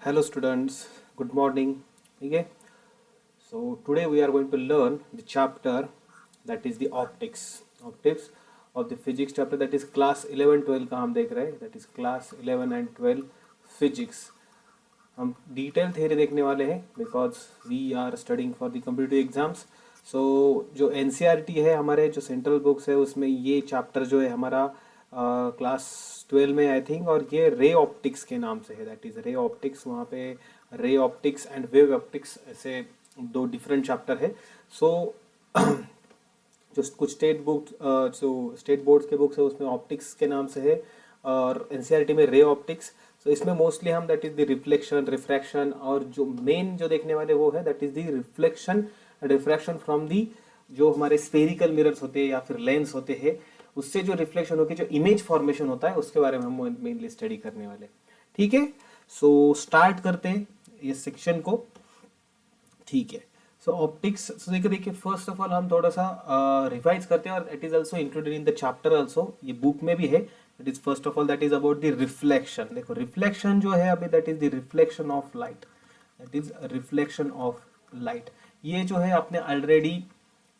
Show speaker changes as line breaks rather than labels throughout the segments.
Hello students, good morning. Okay, so today we are going to learn the chapter that is the optics of the physics chapter, that is class 11 12 का हम देख रहे हैं, that is class 11 and 12 physics. हम detail theory देखने वाले हैं because we are studying for the competitive exams. So जो एनसीईआरटी है हमारे जो सेंट्रल बुक्स है उसमें ये चैप्टर जो है हमारा क्लास 12 में आई थिंक, और ये रे ऑप्टिक्स के नाम से है, दैट इज रे ऑप्टिक्स. वहाँ पे ray optics and wave optics ऐसे दो डिफरेंट चैप्टर है. सो जो कुछ स्टेट बोर्ड्स के बुक्स है उसमें ऑप्टिक्स के नाम से है और एनसीईआरटी में रे ऑप्टिक्स. तो इसमें मोस्टली हम that is the reflection refraction, और जो मेन जो देखने वाले वो है that is the reflection refraction from the जो हमारे स्फेरिकल मिरर्स होते हैं या फिर लेंस होते हैं, उससे जो रिफ्लेक्शन होकर जो इमेज फॉर्मेशन होता है उसके बारे में हम मेनली स्टडी करने वाले. ठीक है, सो स्टार्ट करते हैं इस सेक्शन को. ठीक है, सो ऑप्टिक्स. सो देखिए फर्स्ट ऑफ ऑल हम थोड़ा सा रिवाइज करते हैं, और it is also included in the chapter also, ये बुक में भी है. That is first of all that is about the reflection. देखो रिफ्लेक्शन जो है अभी that is the reflection of light, that is reflection of light. ये जो है आपने already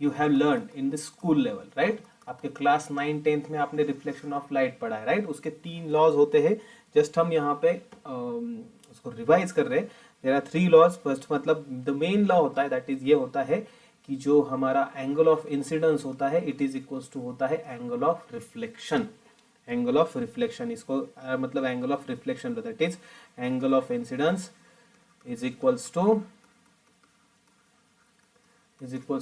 you have learn in the school level, right. आपके class 9 10th में आपने रिफ्लेक्शन ऑफ लाइट पढ़ा है, राइट. उसके 3 लॉज होते हैं. जस्ट हम यहाँ पे उसको रिवाइज कर रहे हैं. There are 3 laws. फर्स्ट मतलब द मेन लॉ होता है दैट इज ये होता है कि जो हमारा एंगल ऑफ इंसिडेंस होता है इट इज इक्वल्स टू होता है angle of reflection. Angle of reflection इसको मतलब angle of reflection that is angle of incidence is equals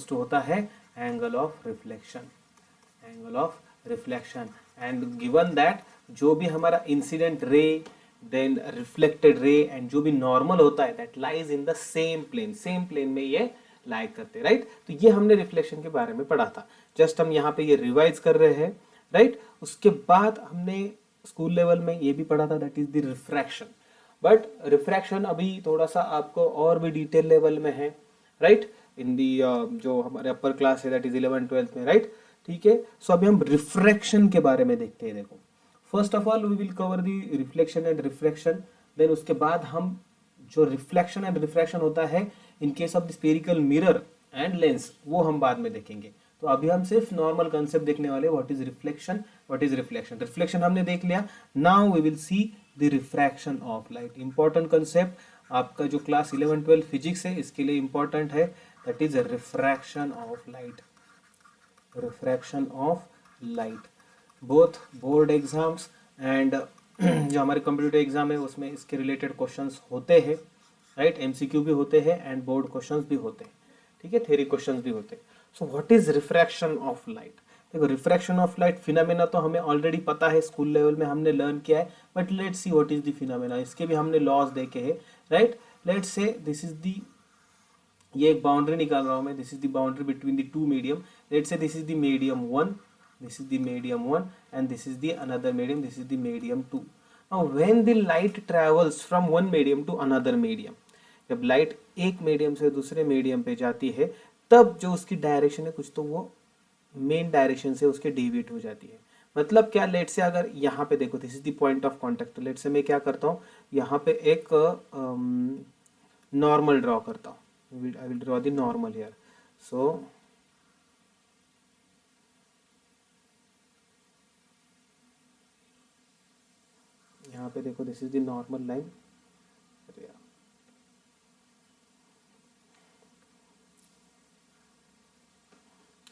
to होता है angle of reflection. Angle of reflection and given that जो भी हमारा incident ray then reflected ray and जो भी normal होता है that lies in the same plane में ये लाई करते, राइट. तो ये हमने रिफ्लेक्शन के बारे में पढ़ा था. जस्ट हम यहाँ पे ये रिवाइज कर रहे हैं, राइट. उसके बाद हमने स्कूल लेवल में ये भी पढ़ा था that is the refraction. But refraction अभी थोड़ा सा आपको और भी डिटेल लेवल में है, राइट. इन दी जो हमारे अपर क्लास है दैट इज 11 12 में, राइट. ठीक है, सो अभी हम रिफ्रैक्शन के बारे में देखते हैं. देखो first of all we will cover the reflection and refraction. Then उसके बाद हम जो रिफ्लेक्शन एंड रिफ्रैक्शन होता है in case of the spherical mirror and lens वो हम बाद में देखेंगे. तो अभी हम सिर्फ नॉर्मल कंसेप्ट देखने वाले, what is reflection, what is reflection. Reflection हमने देख लिया. Now we will see the refraction of light. Important concept आपका जो क्लास 11 12 फिजिक्स है इसके लिए इंपॉर्टेंट है, that is refraction of light. Refraction of light both board exams and जो हमारे कंप्यूटर एग्जाम है उसमें इसके रिलेटेड क्वेश्चंस होते हैं, राइट. एमसीक्यू भी होते हैं एंड बोर्ड क्वेश्चंस भी होते हैं. ठीक है, थ्योरी क्वेश्चंस भी होते हैं. So what is refraction of light. देखो रिफ्रैक्शन ऑफ लाइट फिनोमेना तो हमें ऑलरेडी पता है, स्कूल लेवल में हमने लर्न किया है. But let's see what is the phenomena. इसके भी हमने लॉज देखे हैं, right. Let's say this is the, ये एक बाउंड्री निकाल रहा हूं मैं. This is the boundary between the two medium. Let's say this is the medium 1, this is the medium 1 and this is the another medium, this is the medium 2. now when the light travels from one medium to another medium, जब light एक medium से दूसरे medium पे जाती है तब जो उसकी डायरेक्शन है कुछ तो वो मेन डायरेक्शन से उसके डेविएट हो जाती है. मतलब क्या, लेट से अगर यहाँ पे देखो this is the point of contact. तो लेट से मैं क्या करता हूँ, यहाँ पे एक नॉर्मल ड्रॉ करता हूँ. I will draw the normal here. So यहाँ पे देखो this is the normal line.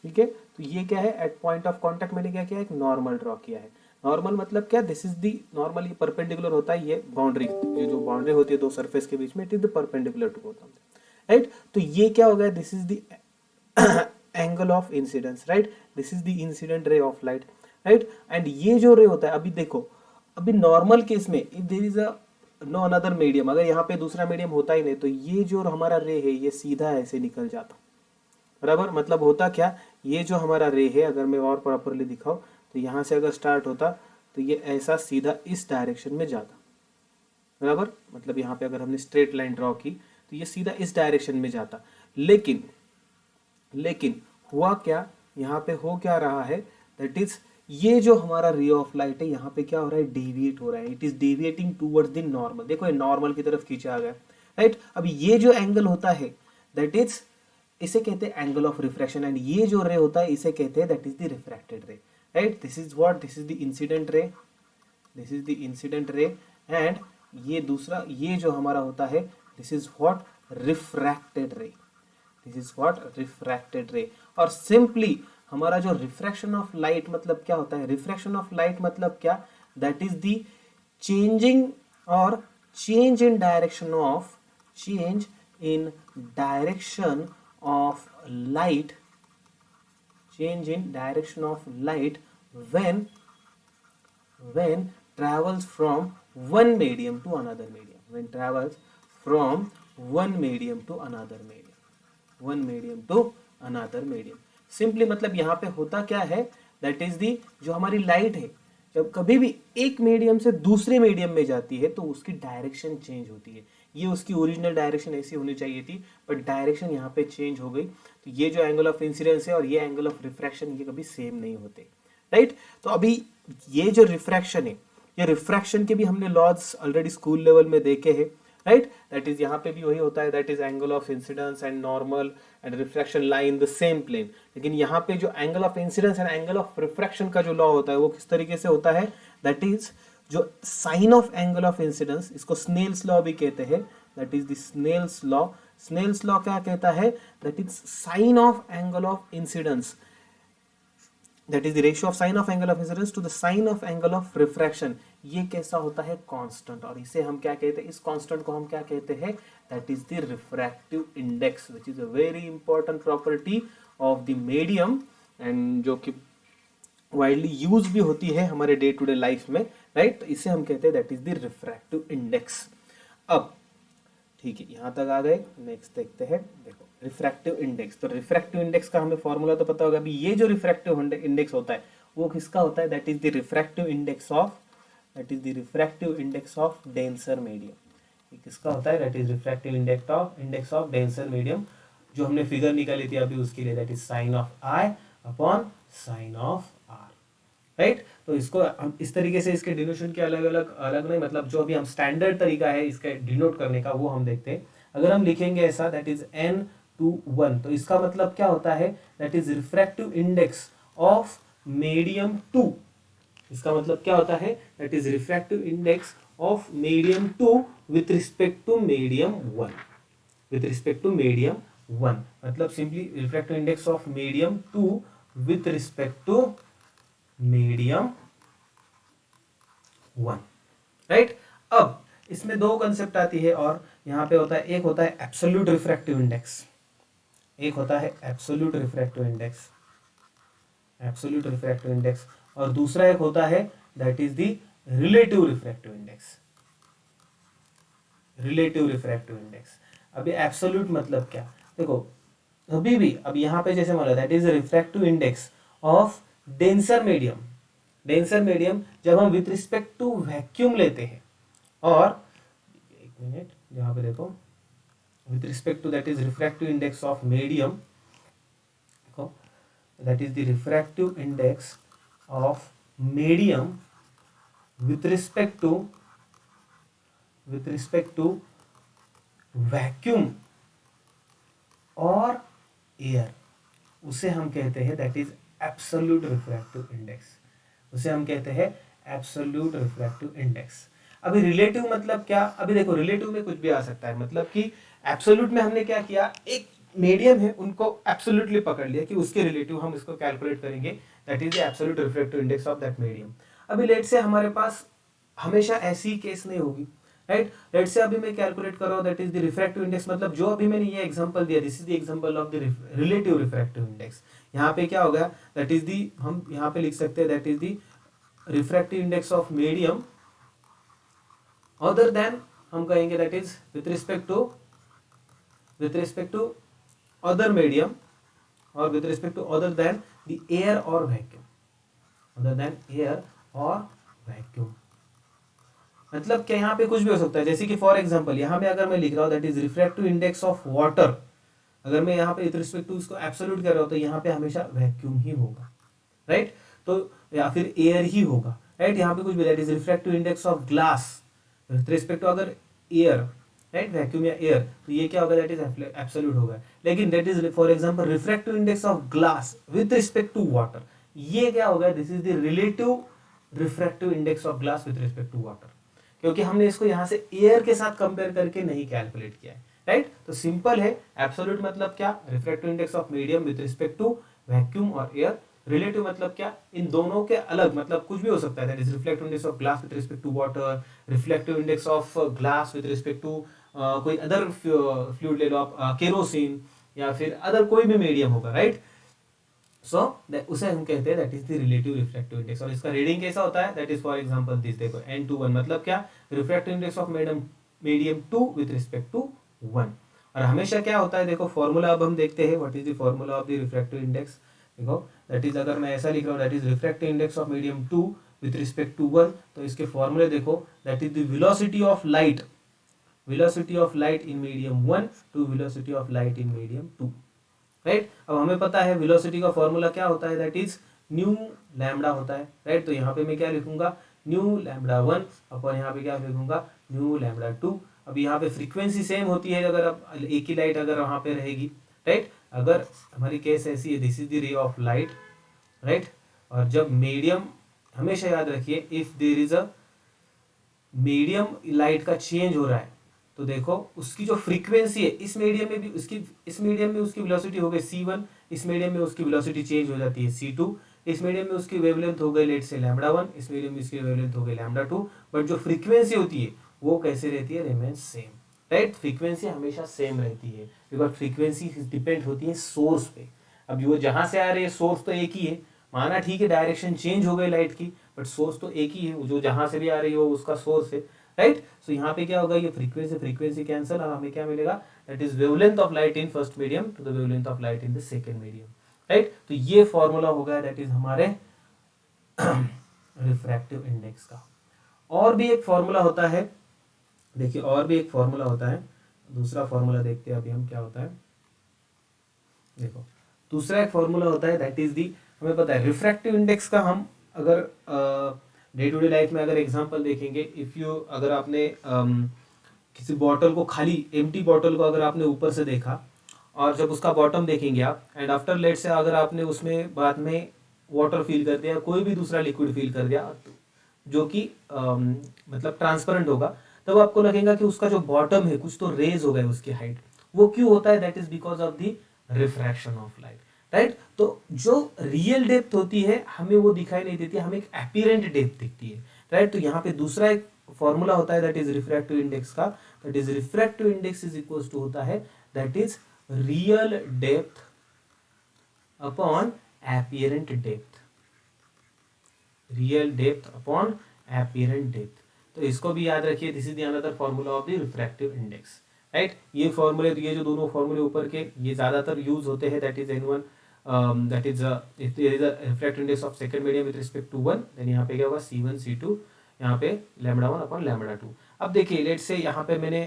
ठीक है, तो ये क्या है, एट पॉइंट ऑफ कांटेक्ट मैंने क्या किया, एक नॉर्मल ड्रॉ किया है. नॉर्मल मतलब क्या, दिस इज द नॉर्मल, ये परपेंडिकुलर होता है. ये बाउंड्री, ये जो बाउंड्री होती है दो सरफेस के बीच में, it is the perpendicular to both, right. तो ये क्या हो गया, this is the angle of incidence, right. This is the incident ray of light, right. And ये जो रे होता है, अभी देखो अभी नॉर्मल केस में if there is a no another medium, अगर यहाँ पे दूसरा मीडियम होता ही नहीं तो ये जो हमारा रे है ये सीधा ऐसे निकल जाता, बराबर. मतलब होता क्या, ये जो हमारा रे है अगर मैं और प्रॉपरली दिखाऊं तो यहाँ से अगर स्टार्ट होता तो ये ऐसा सीधा इस डायरेक्शन में जाता, बराबर. मतलब यहाँ पे अगर हमने स्ट्रेट लाइन ड्रॉ की तो ये सीधा इस डायरेक्शन में जाता. लेकिन हुआ क्या, यहाँ पे हो क्या रहा है, दैट इज ये जो हमारा रे ऑफ लाइट है यहाँ पे क्या हो रहा है, डेविएट हो रहा है, it is deviating towards the normal, देखो ये नॉर्मल की तरफ खींचा गया, राइट। अब ये जो एंगल होता है दैट इज, इसे कहते हैं एंगल ऑफ रिफ्रैक्शन, एंड ये जो रे होता है इसे कहते हैं दैट इज द रिफ्रैक्टेड रे, right. This is what, this is the incident रे, दिस इज द इंसिडेंट रे, एंड ये दूसरा, ये जो हमारा होता है दिस इज व्हाट, रिफ्रैक्टेड रे, दिस इज व्हाट, रिफ्रैक्टेड रे। और सिंपली हमारा जो रिफ्रैक्शन ऑफ लाइट मतलब क्या होता है, रिफ्रैक्शन ऑफ लाइट मतलब क्या, दैट इज द चेंजिंग और change in direction of, change in direction of light, change in direction of light when travels from one medium to another medium, when travels from one medium to another medium, one medium to another medium। Simply मतलब यहाँ पे होता क्या है, that is the, जो हमारी light है जब कभी भी एक मीडियम से दूसरे मीडियम में जाती है तो उसकी डायरेक्शन चेंज होती है। ये उसकी ओरिजिनल डायरेक्शन ऐसी होनी चाहिए थी, बट डायरेक्शन यहाँ पे चेंज हो गई, तो ये जो एंगल ऑफ इंसिडेंस है और ये एंगल ऑफ रिफ्रैक्शन ये कभी सेम नहीं होते, राइट। तो अभी ये जो रिफ्रैक्शन है, ये रिफ्रैक्शन के भी हमने लॉज ऑलरेडी स्कूल लेवल में देखे हैं, राइट। दैट इज यहाँ पे भी वही होता है, that is angle of incidence and normal and refraction lie in the same plane. लेकिन यहाँ पे जो angle of incidence and angle of refraction का जो लॉ होता है वो किस तरीके से होता है, दैट इज जो sine of angle of incidence, इसको स्नेल्स लॉ भी कहते हैं, that is the Snell's law. Snell's law क्या कहता है, that is sine of angle of incidence, that is the ratio of sine of angle of incidence to the sine of angle of refraction, ये कैसा होता है, constant. और इसे हम क्या कहते हैं, इस कांस्टेंट को हम क्या कहते हैं, that is the refractive index, which is a very important property of the medium and जो कि वाइडली यूज भी होती है हमारे डे टू डे लाइफ में, राइट। तो इसे हम कहते हैं that is the refractive index। अब ठीक है, यहां तक आ गए, नेक्स्ट देखते हैं। देखो रिफ्रैक्टिव इंडेक्स, तो रिफ्रैक्टिव इंडेक्स का हमें फॉर्मूला तो पता होगा। अभी ये जो रिफ्रैक्टिव इंडेक्स होता है वो किसका होता है, that is the refractive index of, that is the refractive index of denser medium. ये किसका होता है, that is refractive index of denser medium, जो हमने फिगर निकाली थी अभी उसके लिए, that is sine of i upon sine of r, right. तो इसको हम इस तरीके से, इसके डिनोशन के अलग नहीं, मतलब जो अभी हम स्टैंडर्ड तरीका है इसका डिनोट करने का वो हम देखते हैं। अगर हम लिखेंगे ऐसा, दैट इज n/1, तो इसका मतलब क्या होता है, that is refractive index of medium 2। इसका मतलब क्या होता है, that is refractive index of medium 2 with respect to medium 1, with respect to medium 1, मतलब simply refractive index of medium 2 with respect to medium 1, right. अब इसमें दो कंसेप्ट आती है और यहाँ पे होता है, एक होता है एब्सोल्यूट रिफ्रैक्टिव इंडेक्स, एक होता है absolute refractive index, absolute refractive index, और दूसरा एक होता है that is the relative refractive index, relative refractive index. अभी एब्सोल्यूट मतलब क्या, देखो अभी भी, अब यहाँ पे जैसे मान लो that is refractive index of denser medium, denser medium जब हम विथ रिस्पेक्ट टू वैक्यूम लेते हैं, और एक मिनट यहाँ पे देखो, with respect to that is refractive index of medium, देखो that is the refractive index of medium with respect to vacuum और एयर, उसे हम कहते हैं that is absolute refractive index, उसे हम कहते हैं एब्सोल्यूट रिफ्रैक्टिव इंडेक्स। अभी रिलेटिव मतलब क्या, अभी देखो रिलेटिव में कुछ भी आ सकता है, मतलब कि एब्सोल्यूट में हमने क्या किया, एक मीडियम है उनको एब्सोल्यूटली पकड़ लिया कि उसके रिलेटिव हम इसको कैलकुलेट करेंगे, that is the absolute refractive index of that medium. अभी लेट से हमारे पास हमेशा ऐसी केस नहीं होगी, राइट। लेट से अभी मैं कैलकुलेट कर रहा हूँ that is the refractive index, मतलब जो अभी मैंने ये एग्जांपल दिया, this is the example of the relative refractive index. यहाँ पे क्या होगा, दैट इज दी, हम यहाँ पे लिख सकते हैं that is the refractive index of medium other than, हम कहेंगे that is with respect to other medium, और with respect to other than the air और वैक्यूम, अदर देन एयर और वैक्यूम। मतलब क्या, यहाँ पे कुछ भी हो सकता है, जैसे कि फॉर एग्जांपल यहाँ पे अगर मैं लिख रहा हूँ that is refractive index of water, अगर मैं यहाँ पे विथ रिस्पेक्ट टू इसको एब्सोल्यूट कर रहा हूँ तो यहाँ पे हमेशा वैक्यूम ही होगा, राइट। तो या फिर एयर ही होगा, राइट। यहाँ पे कुछ भी, that is refractive index of glass with respect to अगर एयर, राइट, वैक्यूम या एयर, तो ये क्या होगा, दैट इज एब्सोल्यूट होगा। लेकिन that is for example refractive index of glass with respect to water, ये क्या होगा, this is the relative refractive index of glass with respect to water, क्योंकि हमने इसको यहाँ से एयर के साथ कंपेयर करके नहीं कैलकुलेट किया है, राइट। तो सिंपल है, एब्सोल्यूट मतलब क्या, refractive index of medium with respect to vacuum और एयर। रिलेटिव मतलब क्या, इन दोनों के अलग, मतलब कुछ भी हो सकता है, that is reflective index of glass with respect to water, reflective index of glass with respect to कोई अदर फ्लूइड ले लो आप, केरोसिन या फिर अदर कोई भी मीडियम होगा, राइट। सो उसे हम कहते हैं that is the relative refractive index. और इसका रीडिंग कैसा होता है, that is for example this, देखो n/1 मतलब क्या, refractive index of medium 2 with respect to 1। और हमेशा क्या होता है, देखो फॉर्मूला अब हम देखते हैं, what is the formula of the refractive index. देखो दैट इज, अगर मैं ऐसा लिख रहा हूँ, that is refractive index of medium 2 with respect to 1, तो इसके फॉर्मूले देखो, that is the velocity of light, velocity of light in medium 1 to velocity of light in medium 2, right. अब हमें पता है वेलोसिटी का फॉर्मूला क्या होता है, दैट इज न्यू लैम्डा होता है, राइट। तो यहाँ पे मैं क्या लिखूंगा, न्यू लैम्डा 1 अपन यहाँ पे क्या लिखूंगा, न्यू लैम्डा 2। अब यहाँ पे फ्रीक्वेंसी सेम होती है, अगर अब एक ही लाइट अगर वहाँ पे रहेगी, राइट। अगर हमारी केस ऐसी है, this is the ray of light, right. और जब मीडियम, हमेशा याद रखिए, if there is a medium light का चेंज हो रहा है, तो देखो उसकी जो फ्रीक्वेंसी है, इस मीडियम में भी उसकी, इस मीडियम में उसकी वेलोसिटी हो गई c1, इस मीडियम में उसकी वेलोसिटी चेंज हो जाती है c2, इस मीडियम में उसकी वेवलेंथ हो गई लेट से लैम्डा 1, इस मीडियम में इसकी वेवलेंथ हो गई लैम्डा 2, बट जो फ्रीक्वेंसी होती है वो कैसे रहती है, रिमेन सेम, राइट। फ्रीक्वेंसी हमेशा सेम रहती है, बिकॉज फ्रीक्वेंसी डिपेंड होती है सोर्स पे। अब वो जहां से आ रही है, सोर्स तो एक ही है, माना ठीक है डायरेक्शन चेंज हो गई लाइट की, बट सोर्स तो एक ही है, जो जहां से भी आ रही है वो उसका सोर्स है, राइट। सो यहाँ पे क्या होगा, ये फ्रीक्वेंसी कैंसिल, और हमें क्या मिलेगा, that is wavelength of light in first medium to the wavelength of light in the second medium, right. तो ये फॉर्मूला होगा, दैट इज हमारे रिफ्रैक्टिव इंडेक्स का। और भी एक फॉर्मूला होता है, देखिए और भी एक फॉर्मूला होता है, दूसरा फॉर्मूला देखते हैं अभी हम क्या होता है। देखो दूसरा एक फॉर्मूला होता है, दैट इज दी, हमें पता है रिफ्रैक्टिव इंडेक्स का, हम अगर डे टू डे लाइफ में अगर एग्जांपल देखेंगे, इफ यू, अगर आपने किसी बॉटल को, खाली एम्प्टी बॉटल को अगर आपने ऊपर से देखा, और जब उसका बॉटम देखेंगे आप, एंड आफ्टर लेट से अगर आपने उसमें बाद में वाटर फिल कर दिया, कोई भी दूसरा लिक्विड फिल कर दिया जो कि मतलब ट्रांसपेरेंट होगा, तब आपको लगेगा कि उसका जो बॉटम है कुछ तो रेज हो गए उसकी हाइट। वो क्यों होता है, that is because of the refraction of light, right. तो जो रियल डेप्थ होती है हमें वो दिखाई नहीं देती, हमें एक अपीरेंट डेप्थ दिखती है, राइट। तो यहाँ पे दूसरा एक फॉर्मूला होता है, दैट इज रिफ्रैक्टिव इंडेक्स का, that is refractive index is equals to होता है, दैट इज real depth upon apparent depth, real depth upon apparent depth. तो इसको भी याद रखिए, this is the another formula of the refractive index, right. ये फॉर्मूले, ये जो दोनों फॉर्मूले ऊपर के, ये ज्यादातर यूज होते हैं, that is n1, that is if there is a refractive index of second medium with respect to 1, then यहाँ पे क्या होगा, c1 c2, यहाँ पे लैम्डा 1 अपॉन लैम्डा 2। अब देखिए लेट से यहाँ पे मैंने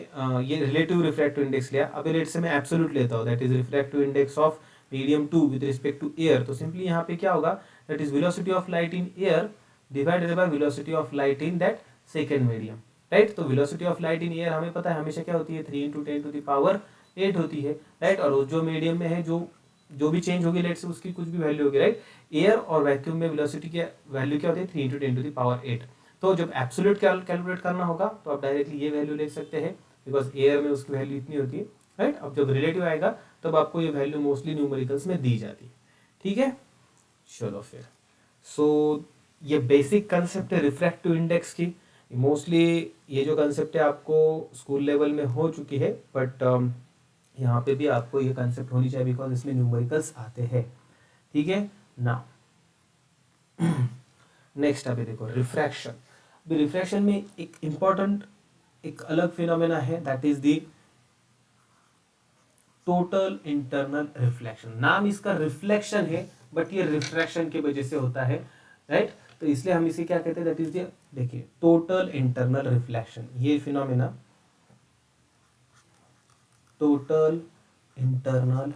ये रिलेटिव रिफ्रैक्टिव इंडेक्स लिया, अब लेट से मैं एब्सोल्यूट लेता हूँ, that is refractive index of medium 2 with respect to air. तो सिंपली यहाँ पे क्या होगा, that is velocity of light in air divided by velocity of light in that second medium, right. तो velocity of light in air हमें पता है हमेशा क्या होती है, 3 × 10⁸ होती है, राइट। और जो मीडियम में है, जो भी चेंज होगी लेट से उसकी कुछ भी वैल्यू होगी, राइट। एयर और वैक्यूम में वेलोसिटी की वैल्यू क्या होती है, 3 × 10⁸। तो जब एब्सोल्यूट कैलकुलेट करना होगा तो आप डायरेक्टली ये वैल्यू ले सकते हैं, बिकॉज एयर में उसकी वैल्यू इतनी होती है, राइट। अब जब रिलेटिव आएगा तब आपको ये वैल्यू मोस्टली न्यूमेरिकल्स में दी जाती है, ठीक है। चलो फिर, सो ये बेसिक कंसेप्ट है रिफ्रैक्टिव इंडेक्स की। मोस्टली ये जो कंसेप्ट है आपको स्कूल लेवल में हो चुकी है, बट यहाँ पे भी आपको ये कंसेप्ट होनी चाहिए, बिकॉज इसमें न्यूमेरिकल्स आते हैं, ठीक है ना। नेक्स्ट अभी देखो रिफ्रैक्शन। अभी रिफ्रैक्शन में एक इम्पॉर्टेंट, एक अलग फिनोमेना है, that is the total internal reflection. नाम इसका रिफ्लेक्शन है, बट ये रिफ्रैक्शन की वजह से होता है, राइट। तो इसलिए हम इसे क्या कहते हैं, दैट इज द, देखिए टोटल इंटरनल रिफ्लेक्शन, ये phenomena total internal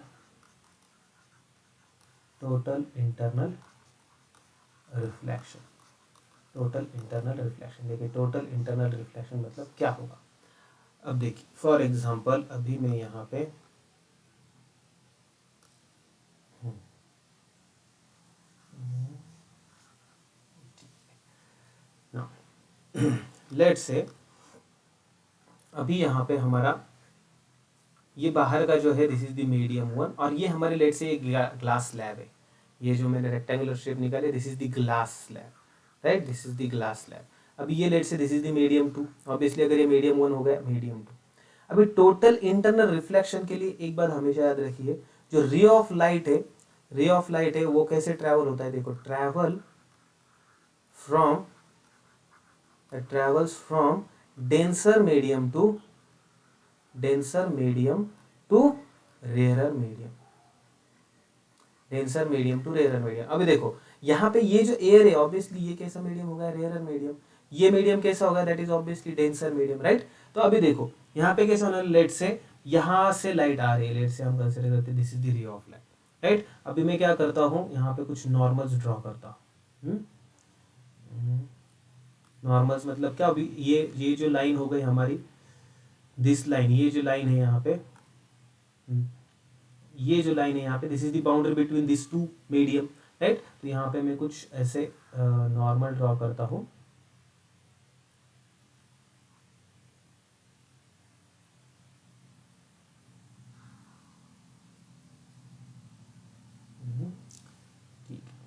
reflection, total internal reflection. देखिए टोटल इंटरनल रिफ्लेक्शन मतलब क्या होगा। अब देखिए फॉर एग्जांपल अभी मैं यहाँ पे लेट से अभी यहाँ पे हमारा ये बाहर का जो है this is the medium one, और ये हमारे लेट से एक ग्लास स्लैब है। ये जो मैंने रेक्टेंगुलर शेप निकाले this is the glass slab, right, this is the glass slab. अभी ये let say this is the medium two, obviously अगर ये मीडियम वन हो गया मीडियम टू। अभी टोटल इंटरनल रिफ्लेक्शन के लिए एक बात हमेशा याद रखिए, जो रे ऑफ लाइट है, रे ऑफ लाइट है वो कैसे ट्रैवल होता है। देखो travel from, travels from denser medium to rarer medium, denser medium to rarer medium. अभी देखो यहाँ पे ये जो एयर है ऑब्वियसली ये कैसा मीडियम होगा, रेयर मीडियम। ये मीडियम कैसा होगा, that is obviously denser medium, right. तो अभी देखो यहाँ पे कैसा होना, लेट से यहाँ से लाइट आ रही है, लेट से हम कंसिडर करते हैं this is the ray of light, right. अभी मैं क्या करता हूँ, यहाँ पे कुछ नॉर्मल्स ड्रॉ करता हूँ। नॉर्मल्स मतलब क्या, अभी ये जो लाइन हो गई हमारी, दिस लाइन, ये जो लाइन है यहाँ पे, ये जो लाइन है यहाँ पे, this is the boundary between this two medium, right. तो यहाँ पे मैं कुछ ऐसे नॉर्मल ड्रॉ करता हूँ। ठीक है,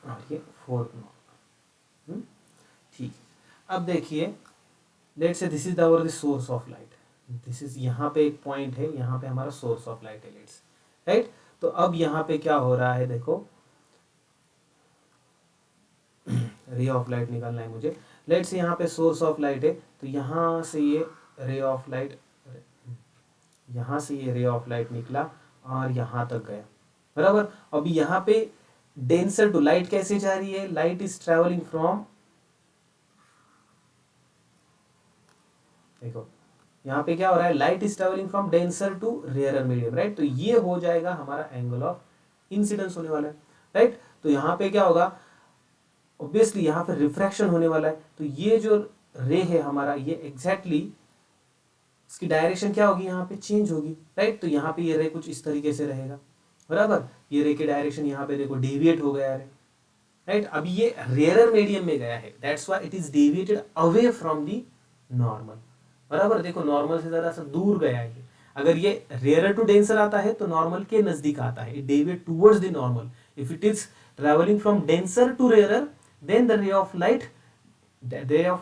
और ये फोर्थ नॉर्मल, ठीक। अब देखिए let say this is our the source of light, this is, यहाँ पे एक पॉइंट है, यहाँ पे हमारा सोर्स ऑफ लाइट है, लेट्स, राइट। तो अब यहाँ पे क्या हो रहा है, देखो रे ऑफ लाइट निकालना है मुझे। लेट से यहाँ पे सोर्स ऑफ लाइट है, तो यहाँ से ये रे ऑफ लाइट, यहाँ से ये रे ऑफ लाइट निकला और यहाँ तक गया, बराबर। अभी यहाँ पे डेंसर टू, लाइट कैसे जा रही है, लाइट इज ट्रेवलिंग फ्रॉम, देखो यहाँ पे क्या हो रहा है, light is travelling from denser to rarer medium, right. तो ये हो जाएगा हमारा एंगल ऑफ इंसिडेंस होने वाला है, राइट। तो यहाँ पे क्या होगा, ऑब्वियसली यहाँ पे रिफ्रैक्शन होने वाला है। तो ये जो रे है हमारा, ये एग्जैक्टली इसकी डायरेक्शन क्या होगी, यहाँ पे चेंज होगी, राइट। तो यहाँ पे ये रे कुछ इस तरीके से रहेगा, बराबर। ये रे की डायरेक्शन यहाँ पे देखो डेविएट हो गया है, राइट। अब ये रेयर मीडियम में गया है, that's why it is deviated away from the normal, बराबर। देखो नॉर्मल से जरा सा दूर गया है ये। अगर ये रेयर टू डेंसर आता है तो नॉर्मल के नजदीक आता है, it deviate towards the normal. If it is travelling from denser to rarer, then the ray of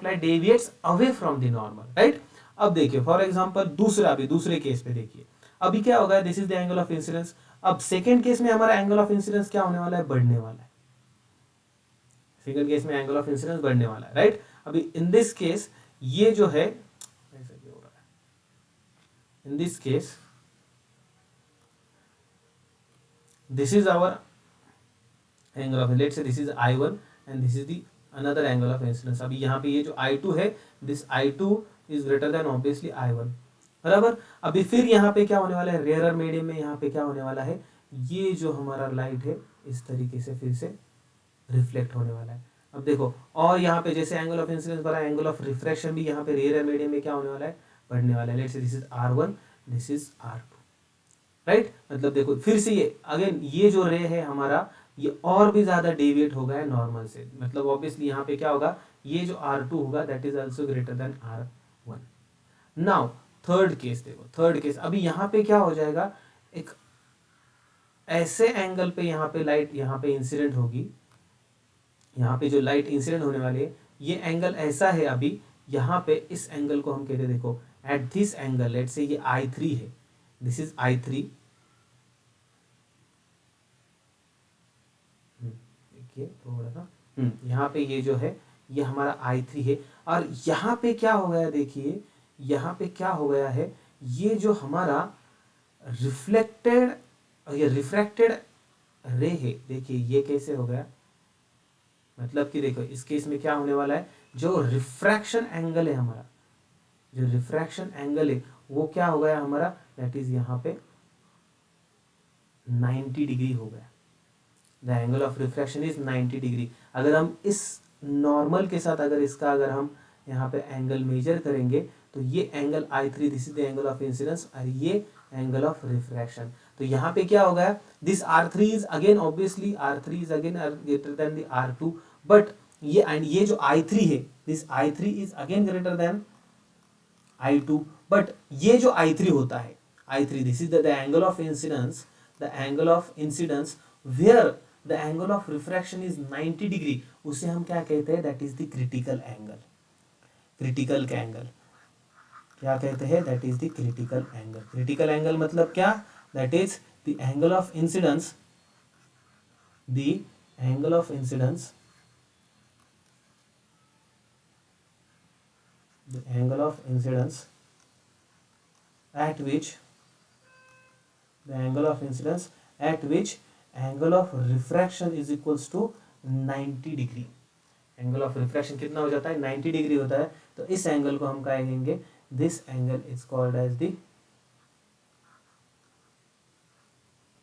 light deviates away from the normal, right। अब देखिए फॉर एग्जांपल दूसरे केस पे देखिए, अभी क्या होगा, this is the angle of incidence. अब second case में हमारा एंगल ऑफ इंसिडेंस क्या होने वाला है, बढ़ने वाला है। सेकंड केस में एंगल ऑफ इंसिडेंस बढ़ने वाला है, राइट। अभी इन दिस केस ये जो है, ऐसा क्यों हो रहा है, in this case this is hour angle of, let's say this is I1 and this is the another angle of incidence। अभी यहाँ पे ये जो I2 है, this I2 is greater than obviously I1, बराबर। अभी फिर यहाँ पे क्या होने वाला है, रेयर मीडियम में यहाँ पे क्या होने वाला है, ये जो हमारा लाइट है इस तरीके से फिर से रिफ्लेक्ट होने वाला है। अब देखो, और यहाँ पे जैसे एंगल ऑफ इंसिडेंस बढ़ा, एंगल ऑफ रिफ्रैक्शन भी यहाँ पे रेयर मीडियम में क्या होने वाला है, बढ़ने वाला है। Let's say this is R1, this is R2, right. मतलब देखो फिर से ये अगेन ये जो रे है हमारा, ये और भी ज्यादा डेविएट हो गया है नॉर्मल से, मतलब ऑब्वियसली यहाँ पे क्या होगा, ये जो R2 होगा that is also greater than R1। Now third case देखो, थर्ड केस अभी यहाँ पे क्या हो जाएगा, एक ऐसे एंगल पे यहाँ पे लाइट यहाँ पे इंसिडेंट होगी, यहाँ पे जो लाइट इंसिडेंट होने वाली है ये एंगल ऐसा है, अभी यहाँ पे इस एंगल को हम कहते हैं, देखो at this angle let's say ये I3 है, दिस इज I3, थोड़ा सा यहाँ पे ये जो है ये हमारा I3 है। और यहाँ पे क्या हो गया, देखिए यहाँ पे क्या हो गया है, ये जो हमारा रिफ्लेक्टेड या रिफ्रैक्टेड रे है, देखिए ये कैसे हो गया, मतलब कि देखो इस केस में क्या होने वाला है, जो रिफ्रैक्शन एंगल है हमारा, जो रिफ्रैक्शन एंगल है वो क्या हो गया हमारा, दैट इज यहाँ पे 90 डिग्री हो गया। The angle of refraction is 90 degree. अगर हम इस नॉर्मल के साथ अगर इसका अगर हम यहाँ पे एंगल मेजर करेंगे तो ये angle I3 this is the angle of incidence और ये एंगल ऑफ रिफ्रैक्शन। तो यहाँ पे क्या होगा, this R3 is again obviously R3 is again greater than the R2, but ये एंड ये जो I3 है, this I3 is again greater than I2, but ये जो I3 होता है, I3 this is the angle of incidence, the angle of incidence where the angle of refraction is 90 degree, उसे हम क्या कहते हैं, that is the critical angle. Critical angle क्या कहते हैं, that is the critical angle. Critical angle मतलब क्या, that is the angle of incidence, the angle of incidence, the angle of incidence at which angle of refraction is equals to 90 degree. Angle of refraction कितना हो जाता है, 90 degree होता है। तो इस एंगल को हम कहेंगे, this angle is called as the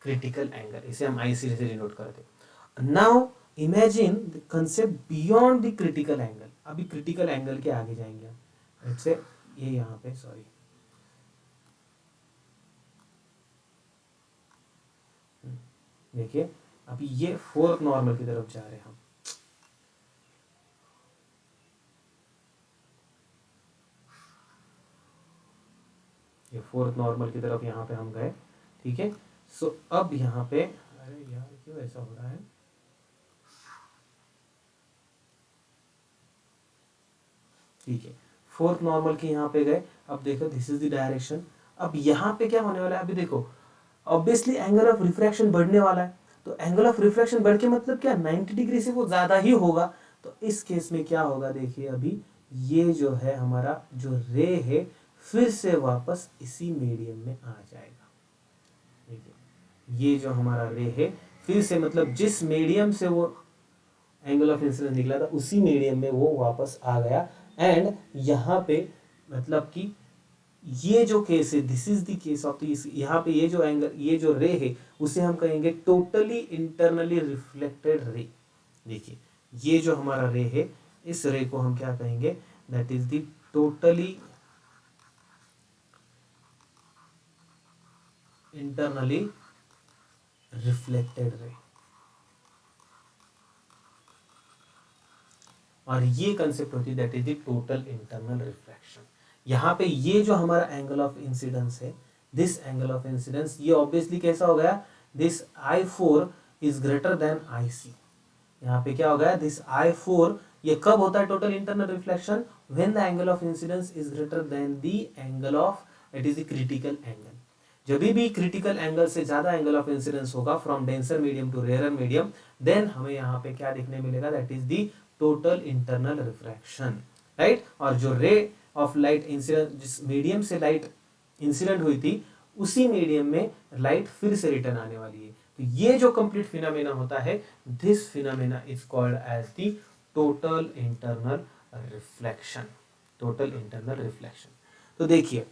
critical angle. इसे हम IC से डिनोट करते हैं। Now imagine the concept beyond the critical angle. अभी क्रिटिकल एंगल के आगे जाएंगे हम, लेट्स से ये यहाँ पे सॉरी देखिए, अभी ये फोर्थ नॉर्मल की तरफ जा रहे हैं हम। ये फोर्थ नॉर्मल की तरफ यहाँ पे हम गए, ठीक है। सो अब यहाँ पे, अरे यार क्यों ऐसा हो रहा है, ठीक है, फोर्थ नॉर्मल के यहाँ पे गए। अब देखो दिस इज द डायरेक्शन। अब यहाँ पे क्या होने वाला है, अभी देखो ऑब्वियसली एंगल ऑफ रिफ्रैक्शन बढ़ने वाला है। तो एंगल ऑफ रिफ्रैक्शन बढ़ के मतलब क्या, 90 डिग्री से वो ज्यादा ही होगा। तो इस केस में क्या होगा, देखिए अभी ये जो है हमारा जो रे है फिर से वापस इसी मीडियम में आ जाएगा। देखिए ये जो हमारा रे है फिर से मतलब जिस मीडियम से वो एंगल ऑफ इंसिडेंस निकला था उसी मीडियम में वो वापस आ गया। एंड यहाँ पे मतलब कि ये जो केस है, this is the case of this, यहाँ पे ये जो एंगल, ये जो रे है उसे हम कहेंगे टोटली इंटरनली रिफ्लेक्टेड रे। देखिए ये जो हमारा रे है, इस रे को हम क्या कहेंगे, that is the totally internally reflected ray. और ये कंसेप्ट होती है that is the total internal refraction. यहाँ पे ये जो हमारा एंगल ऑफ इंसिडेंस है, दिस एंगल ऑफ इंसिडेंस, ये ऑब्वियसली कैसा हो गया, this I4 is greater then IC। यहाँ पे क्या हो गया, दिस I4, ये कब होता है total internal reflection, when the angle of incidence is greater than the angle of, it is the critical angle. जब भी क्रिटिकल एंगल से ज्यादा एंगल ऑफ इंसिडेंस होगा from denser medium to rarer medium, then हमें यहाँ पे क्या देखने मिलेगा, that is the total internal refraction, right. और जो रे ऑफ लाइट इंसिडेंट, जिस मीडियम से लाइट इंसिडेंट हुई थी उसी मीडियम में लाइट फिर से रिटर्न आने वाली है। तो ये जो कंप्लीट फिनोमेना होता है, this phenomena is called as the total internal reflection. Total internal reflection. तो देखिए